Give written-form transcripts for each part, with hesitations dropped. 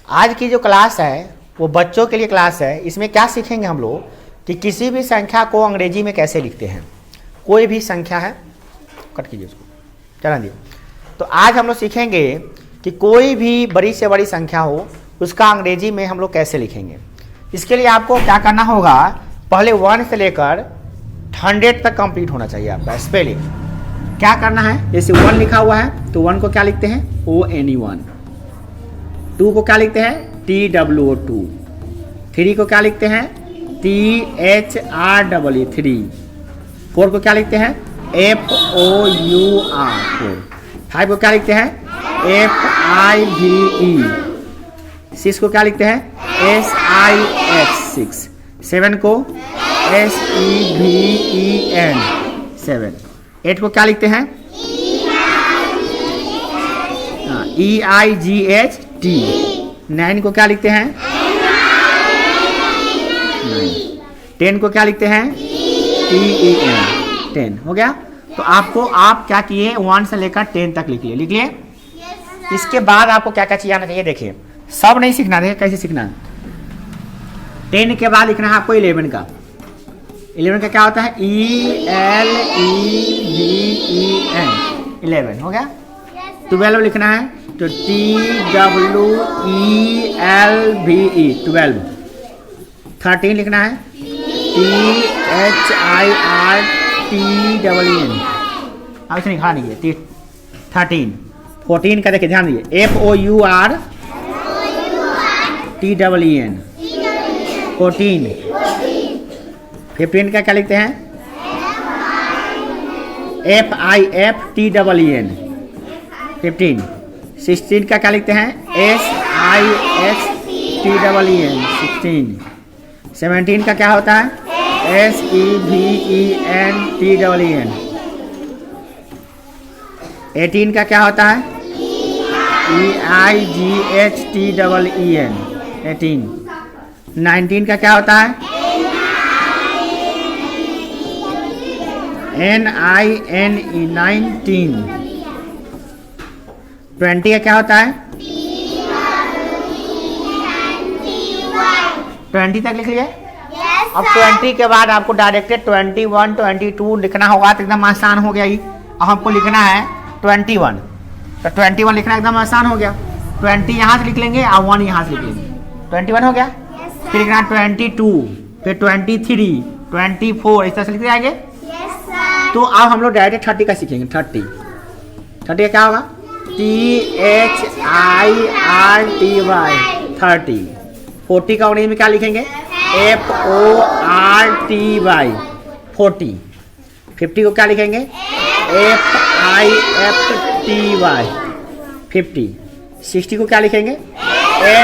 आज की जो क्लास है वो बच्चों के लिए क्लास है। इसमें क्या सीखेंगे हम लोग कि किसी भी संख्या को अंग्रेजी में कैसे लिखते हैं। कोई भी संख्या है, कट कीजिए उसको, चला दिए। तो आज हम लोग सीखेंगे कि कोई भी बड़ी से बड़ी संख्या हो उसका अंग्रेजी में हम लोग कैसे लिखेंगे। इसके लिए आपको क्या करना होगा, पहले 1 से लेकर 100 तक कंप्लीट होना चाहिए आपका स्पेलिंग। क्या करना है, जैसे 1 लिखा हुआ है तो 1 को क्या लिखते हैं, ONE1। 2 को क्या लिखते हैं, TWO2। 3 को क्या लिखते हैं, THREE 3। 4 को क्या लिखते हैं, FOUR 4। 5 को क्या लिखते हैं, FIVE। 6 को क्या लिखते हैं, SIX 6। 7 को SEVEN 7। 8 को क्या लिखते हैं, EIGHT। 9 को क्या लिखते हैं, 10 को क्या लिखते हैं, TEN 10। हो गया। तो आपको आप क्या किए, 1 से लेकर 10 तक लिखिए। लिखिए। इसके बाद आपको क्या क्या चीज आना चाहिए, देखिए सब नहीं सीखना, देखिए कैसे सीखना है। 10 के बाद लिखना है आपको 11 का। 11 का क्या होता है, ELEVEN 11। हो गया। 12 लिखना है तो TWELVE 12। 13 लिखना है THIRTEN। अब इसे लिखा नहीं है 13। 14 का देखिए ध्यान दीजिए, FOURTEN 14। 15 का क्या लिखते हैं, FIFTEN 15। 16 का क्या लिखते हैं, SIXTEN 16। 17 का क्या होता है, SEVENTEN। 18 का क्या होता है, EIGHTEN 18। 19 का क्या होता है, NINE 19। 20 का क्या होता है, 20 तक लिख लिए। अब 20 के बाद आपको डायरेक्टेड 21 22 लिखना होगा तो एकदम आसान हो गया ही। अब हमको लिखना है 21, तो 21 लिखना एकदम आसान हो गया। 20 यहाँ से लिख लेंगे और 1 यहाँ से लिख लेंगे, 21 हो गया। फिर लिखना है 22, फिर 23, 24, इस तरह से लिख जाएंगे। तो अब हम लोग डायरेक्ट 30 का सीखेंगे। 30 का क्या होगा, THIRTY 30। 40 का अंग्रेजी में क्या लिखेंगे, FORTY 40। 50 को क्या लिखेंगे, FIFTY 50। 60 को क्या लिखेंगे,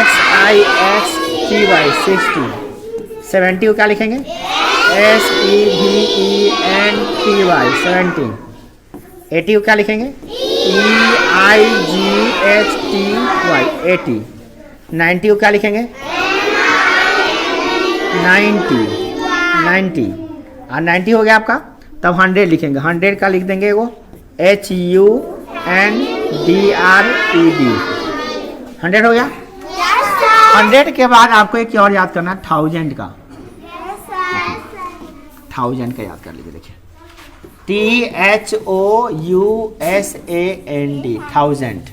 SIXTY 60। 70 को क्या लिखेंगे, SEVENTY 70। 80 को क्या लिखेंगे, EIGHTY 80। 90 को क्या लिखेंगे, 90। और 90 हो गया आपका। तब 100 लिखेंगे। 100 का लिख देंगे वो HUNDRED। 100 हो गया। 100 के बाद आपको एक और याद करना है, 1000 का। 1000 का याद कर लीजिए, देखिए THOUSAND 1000।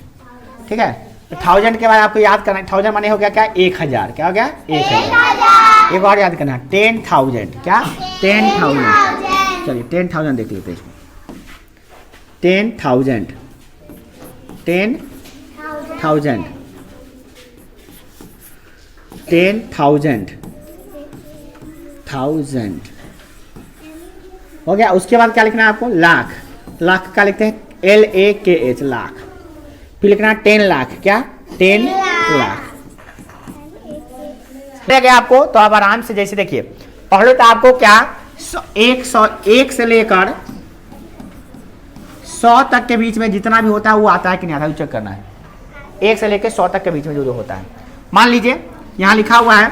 ठीक है। तो 1000 के बाद आपको याद करना है, 1000 माने हो गया क्या, 1000। क्या हो गया, 1000। एक और याद करना है, 10,000। क्या, 10,000। चलिए 10,000 देख लेते हैं इसमें। 10,000 10,000 10,000 हो गया। उसके बाद क्या लिखना है आपको, लाख। लाख का लिखते हैं LAKH लाख। फिर लिखना है 10 लाख। क्या, 10 लाख दे गया आपको। तो आप आराम से जैसे देखिए, पहले तो आपको क्या 1 से लेकर 100 तक के बीच में जितना भी होता है वो आता है कि नहीं आता है, चेक करना है। 1 से लेकर 100 तक के बीच में जो होता है, मान लीजिए यहाँ लिखा हुआ है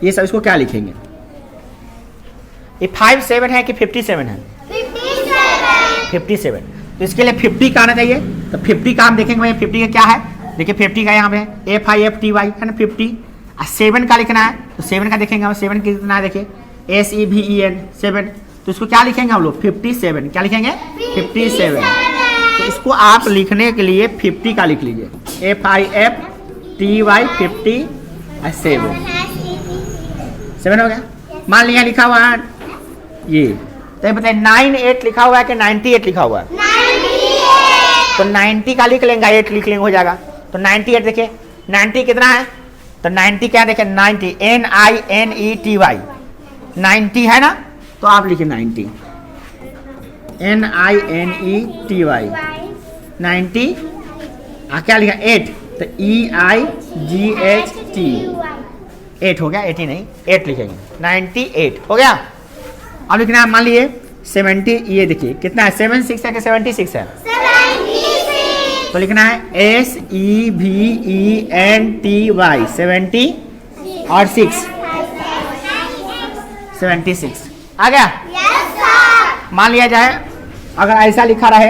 ये सब, इसको क्या लिखेंगे, ये 57 है कि 57 है, 57। तो इसके लिए 50 का आना चाहिए। तो 50 का हम देखेंगे भाई 50 का क्या है, देखिए 50 का यहाँ पे FIFTY है ना 50। 7 का लिखना है तो 7 का देखेंगे हम, 7 कितना है देखिए SEVEN 7, तो इसको क्या लिखेंगे हम लोग 57, क्या लिखेंगे 57। तो इसको आप लिखने के लिए 50 का लिख लीजिए FIFTY 57 हो गया। मान लिया लिखा हुआ है ये, तो बताइए 98 लिखा हुआ है कि 98 लिखा हुआ है, तो 90 का लिख लेंगे 8 लिख लेंगे हो जाएगा। तो 98 देखिए 90 कितना है, तो 90 क्या देखें 90 NINETY 90 है ना, तो आप लिखिए 90 NINETY 90। क्या लिखा 8, तो EIGHT 8 हो गया, 80 नहीं 8 लिखेंगे 98 हो गया। अब लिखना है मान लिए 70, ये देखिए कितना है 76 है कि 76 है, तो लिखना है SEVENTY 70 और 6 76 आ गया। मान लिया जाए अगर ऐसा लिखा रहे,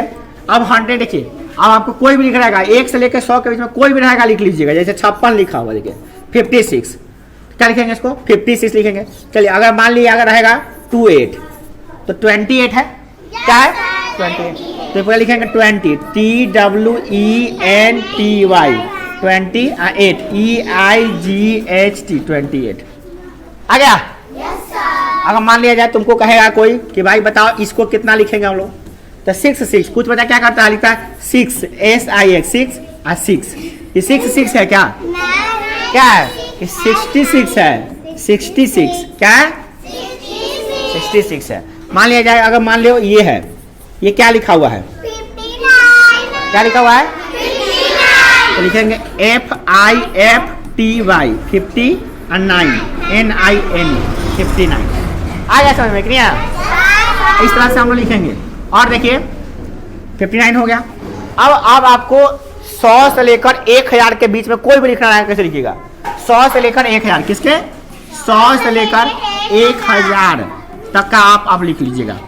अब 100 देखिए, अब आपको कोई भी लिख रहेगा 1 से लेकर 100 के बीच में कोई भी रहेगा लिख लीजिएगा, जैसे 56 लिखा हुआ देखिए 56, क्या लिखेंगे इसको 56 लिखेंगे। चलिए अगर मान लिया अगर रहेगा 28, तो 28 है, क्या है 28, तो पूरा लिखेंगे 20 TWENTY 28 EIGHT 28 आ गया। अगर मान लिया जाए तुमको कहेगा कोई कि भाई बताओ इसको कितना लिखेंगे हम लोग, तो 6 कुछ बता क्या करता है, लिखता है 6 SIX 6 और 6, ये 6 है क्या, क्या है 66 है, 66 क्या है 66 है। मान लिया जाए अगर मान लो ये है, ये क्या लिखा हुआ है 59, क्या लिखा हुआ है 59, तो लिखेंगे FIFTY 59 NINE 59 आ गया समझ में कि नहीं आया? इस तरह से हम लोग लिखेंगे। और देखिए 59 हो गया। अब आपको 100 से लेकर 1000 के बीच में कोई भी लिखना है, कैसे लिखिएगा 100 से लेकर 1000 किसके 100 से लेकर 1000 तक का आप लिख लीजिएगा।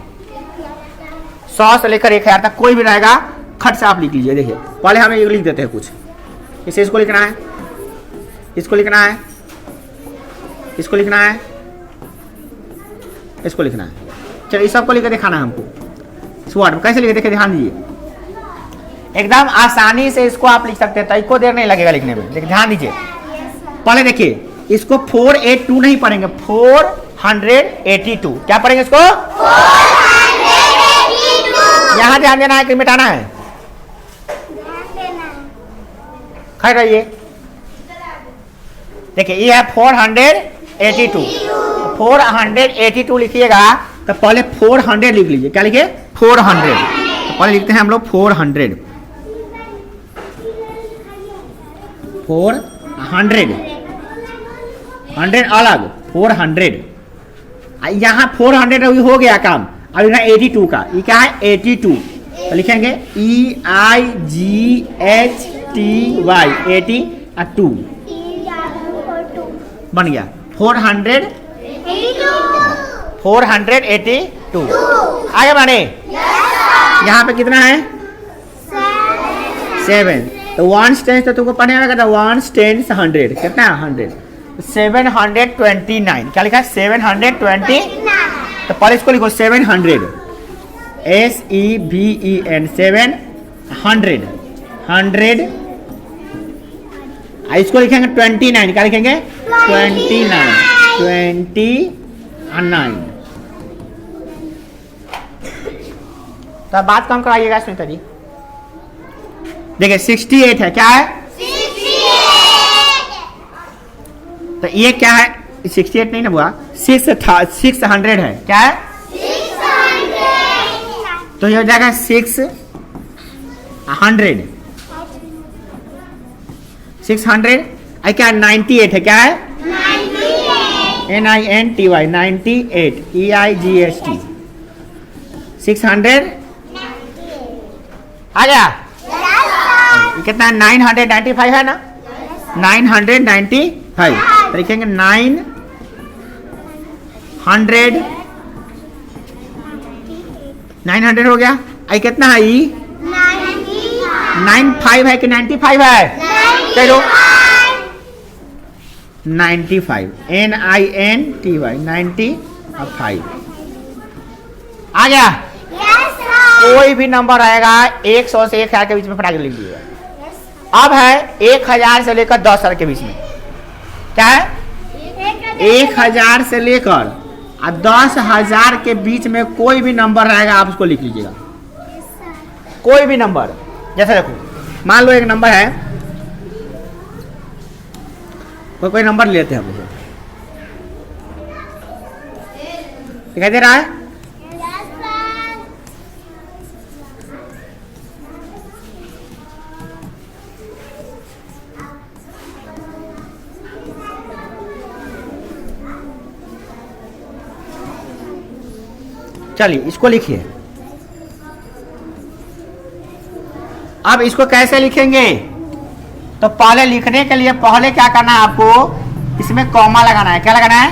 100 से लेकर 1000 तक कोई भी रहेगा खट से आप लिख लीजिए। देखिए पहले हमें ये लिख देते हैं कुछ, इसे इसको लिखना है, इसको लिखना है, इसको लिखना है, इसको लिखना है। चलो इस सबको लिखकर दिखाना है हमको। इस वर्ड में कैसे लिखे देखिए, ध्यान दीजिए, एकदम आसानी से इसको आप लिख सकते हैं, तो इसको देर नहीं लगेगा लिखने में। देखिए ध्यान दीजिए, पहले देखिए इसको 482 नहीं पढ़ेंगे, 482 क्या पढ़ेंगे इसको 482। यहां ध्यान देना है कि मिटाना है, खैर रहिए। देखिए ये है 482, 482 लिखिएगा तो पहले 400 लिख लीजिए। क्या लिखिए 400, तो पहले लिखते हैं हम लोग 400 100 अलग 400। यहाँ 400 अभी हो गया काम, अब लिखना 82 का, ये क्या है 82, तो लिखेंगे EIGHTY 82 बन गया 482। आगे बढ़े, यहाँ पे कितना है 7, तो 1 टेंस तो तुमको पढ़ने में 1 टेंस 100 कितना है 100, 729 क्या लिखा है 720, तो पहले इसको लिखो 700 SEVEN 700 100, इसको लिखेंगे 29, क्या लिखेंगे 29। तो बात कम कराइएगा सुनीता जी। देखिए 68 है, क्या है 68, तो ये क्या है 68 नहीं ना हुआ, 600 है, क्या है 600, तो ये हो जाएगा 600 आई क्या 98 है, क्या है NINTY 98 EIGHT 600 आ गया। ये कितना है 995 है ना, 995 तो लिखेंगे 900 हो गया। आई कितना है 95 है कि 95 है चलो 95 NINTY 95 आ गया। Yes, sir. कोई भी नंबर आएगा 100 से 1000 के बीच में फटाक लिख लीजिएगा। Yes. अब है 1000 से लेकर 10,000 के बीच में, क्या है 1000 से लेकर 10,000 के बीच में कोई भी नंबर रहेगा आप उसको लिख लीजिएगा। कोई भी नंबर, जैसे देखो मान लो एक नंबर है, कोई नंबर लेते हैं हम लोग, दिखाई दे रहा है? Yes, sir. चलिए इसको लिखिए। अब इसको कैसे लिखेंगे? तो पहले लिखने के लिए पहले क्या करना है आपको, इसमें कॉमा लगाना है। क्या लगाना है?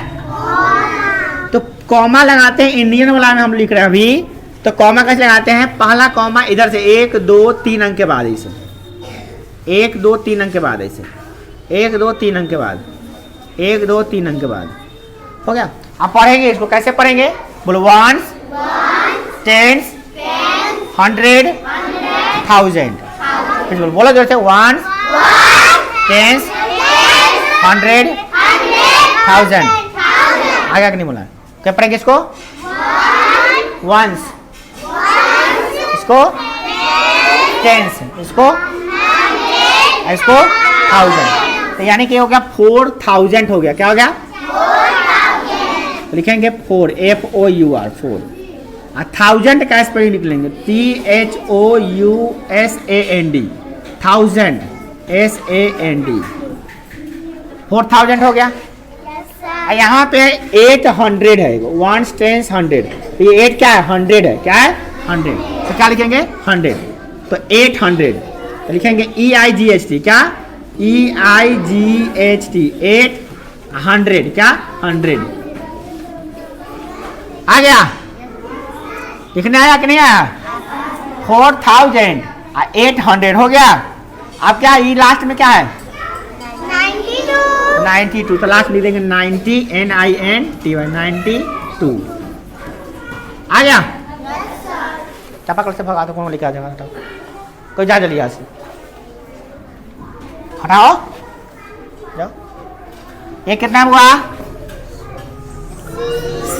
तो कॉमा लगाते हैं, इंडियन वाला में हम लिख रहे हैं अभी, तो कॉमा कैसे लगाते हैं? पहला कॉमा इधर से 1 2 3 अंक के बाद, ऐसे 1 2 3 अंक के बाद, ऐसे 1 2 3 अंक के बाद, 1 2 3 अंक के बाद, हो गया। अब पढ़ेंगे इसको, कैसे पढ़ेंगे? बोलो वंस, टेंस, 100, 1000। बोलो जोर से, वंस, टेंस, 100, 1000। आगे नहीं बोला, क्या पढ़ेंगे इसको? वंस, इसको टेंस, इसको 1000। तो यानी कि हो गया 4000 हो गया। क्या हो गया? तो लिखेंगे 4 FOUR 4। 1000 का स्पेलिंग निकलेंगे THOUSAND 1000 SAND 4000 हो गया। Yes, sir. यहाँ पे 800 है, 1 10 100, तो ये 8 क्या है? 100 है। क्या है? 100। तो क्या लिखेंगे? 100। तो 800 तो लिखेंगे EIGHT। क्या? EIGHT 800। क्या? 100 आ गया। लिखने आया कि नहीं आया? 4800 हो गया। अब क्या ये लास्ट में क्या है? 92। तो लास्ट लिख देंगे 90 NINTY 92 आ गया। चापाकल से भगा तो कौन लिखा जाएगा? हटाओ, कोई जा जल्दी यहाँ से हटाओ, जाओ। ये कितना हुआ?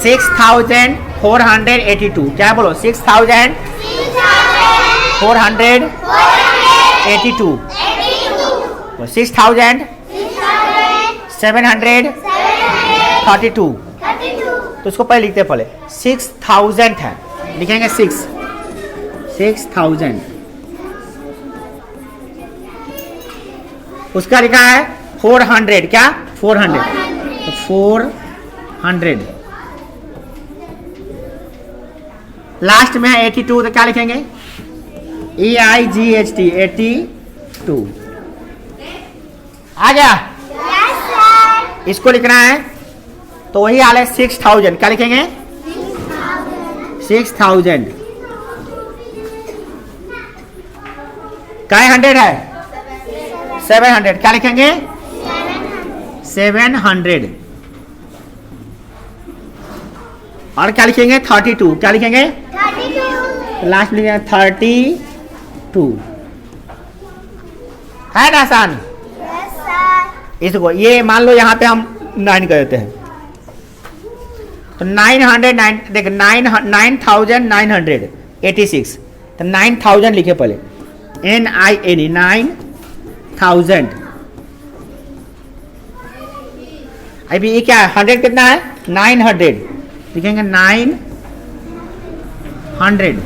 6482। क्या बोलो? 6482। 6732। तो इसको पहले लिखते हैं, पहले 6000 है, लिखेंगे 6000। उसका लिखा है 400। क्या? 400। तो 400 लास्ट में है 82, तो क्या लिखेंगे? EIGHT 82 आ गया। Yes, sir. इसको लिखना है तो वही हाल है 6000। क्या लिखेंगे? 6000। क्या 100 है? 700। क्या लिखेंगे? 700। और क्या लिखेंगे? 32। क्या लिखेंगे? 32. लास्ट में लिखेंगे 32 है ना आसान? Yes, sir. इसको ये मान लो यहाँ पे हम 9 कर देते हैं, तो 909 देख 9986। तो 9000 लिखे पहले, NINE 9000। अभी ये क्या है? 100 कितना है? 900। लिखेंगे 900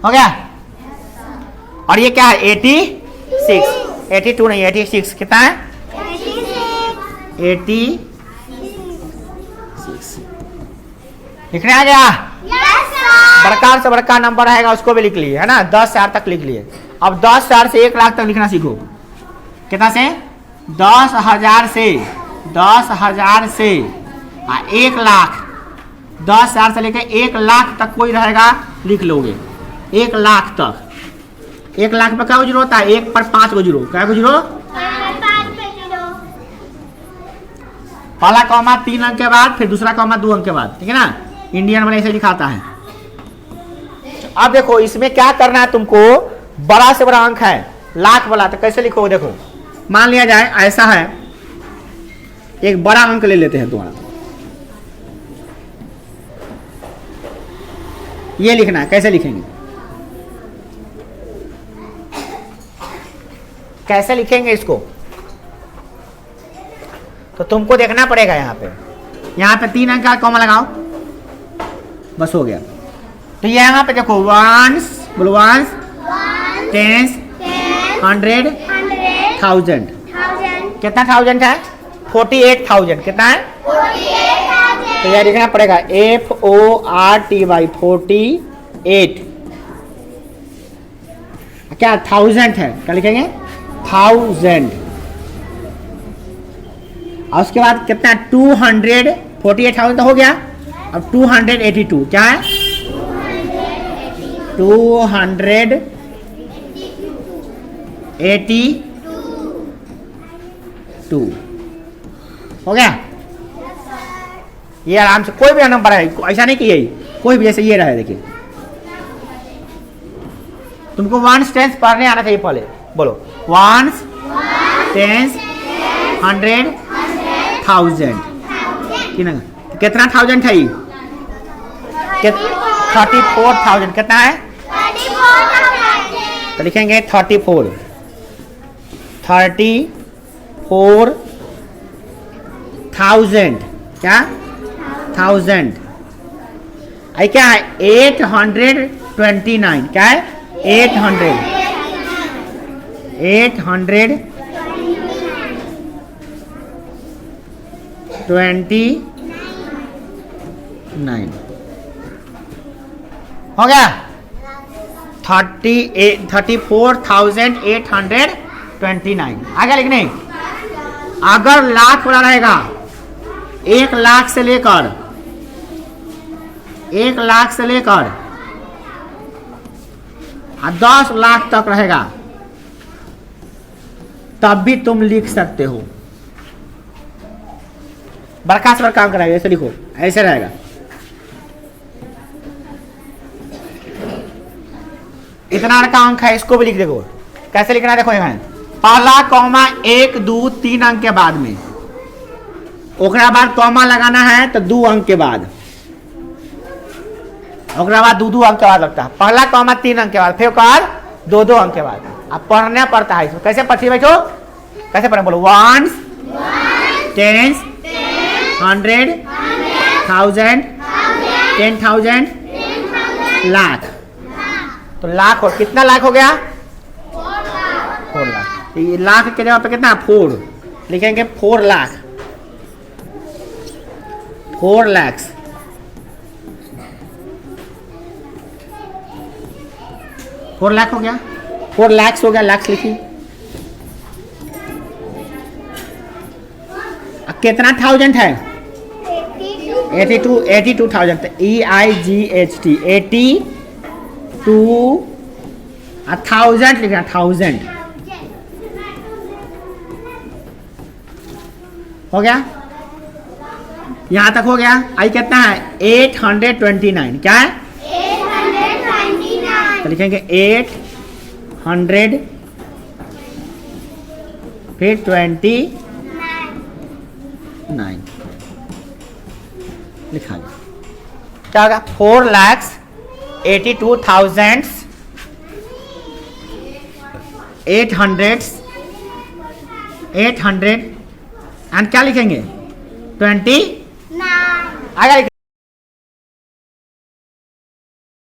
हो गया। और ये क्या है? 86। 82 नहीं, 86 कितना है? 86 लिखने आ गया। Yes, sir. बड़का से बड़का नंबर आएगा उसको भी लिख लिए, है ना? 10,000 तक लिख लिए। अब 10,000 से 1 लाख तक लिखना सीखो। कितना से? 10,000 से 10,000 से 1 लाख। 10,000 से लेकर 1 लाख तक कोई रहेगा, लिख लोगे 1 लाख तक। 1 लाख पर क्या जीरो होता है? 1 पर 5 को जीरो। क्या को जीरो? पहला कॉमा 3 अंक के बाद, फिर दूसरा कॉमा 2 अंक के बाद, ठीक है ना? इंडियन में ऐसे लिखाता है। अब देखो इसमें क्या करना है तुमको, बड़ा से बड़ा अंक है लाख वाला, तो कैसे लिखोगे? देखो मान लिया जाए ऐसा है, एक बड़ा अंक ले लेते हैं तुम्हारा, ये लिखना है। कैसे लिखेंगे? कैसे लिखेंगे इसको? तो तुमको देखना पड़ेगा। यहाँ पे 3 अंक का कॉमा लगाओ, बस हो गया। तो ये यहाँ पे देखो वंस, बोलो वंस, टेंस, 100, 1000। कितना 1000 है? 48,000। कितना है? 48,000। तो यह लिखना पड़ेगा FORTY 48। क्या 1000 है? क्या लिखेंगे? 1000। और उसके बाद कितना? 200। 48,000 तो हो गया। अब 282 क्या है? 282 हो गया। ये आराम से कोई भी नंबर है, ऐसा नहीं कि यही कोई भी, जैसे ये रहे। देखिए तुमको वंस टेंस पढ़ने आना चाहिए पहले। बोलो वंस, टेंस, 100, 1000। कितना 1000 है? 34,000। कितना है? 34,000। तो लिखेंगे 34। 34,000। क्या? 1000। आई क्या है? 829। क्या है? 829। हो गया। 34,829। आगे लिखने, अगर लाख वाला रहेगा 1 लाख से लेकर 10 लाख तक रहेगा, तब भी तुम लिख सकते हो। बड़का से बड़ा काम कराएगा, ऐसे लिखो, ऐसे रहेगा। इतना का अंक है, इसको भी लिख देखो। कैसे लिखना है? देखो यहाँ पहला कॉमा 1 2 3 अंक के बाद में, ओकरा बाद कॉमा लगाना है तो 2 अंक के बाद, ओकरा बाद 2 अंक के बाद लगता है। पहला कॉमा 3 अंक के बाद, फिर बाद 2 अंक के बाद। अब पढ़ना पड़ता है इसको। कैसे पढ़ती बैठो? कैसे पढ़े? बोलो वंस, टेंस, 100, 1000, 10,000, लाख। तो लाख हो, कितना लाख हो गया? 4 लाख। तो ये लाख के जगह पे कितना? 4 लिखेंगे। 4 लाख। 4 लाख। 4 लाख हो गया। 4 लाख हो गया। लाख लिखिए। कितना 1000 है? 82,000। तो EIGHT 82,000 लिखना। 1000 हो गया। यहां तक हो गया। आई कितना है? 829। क्या है? 829। तो लिखेंगे 800 फिर 29 लिखा गया। क्या होगा? 4,82,800 एंड क्या लिखेंगे? 29 आगे।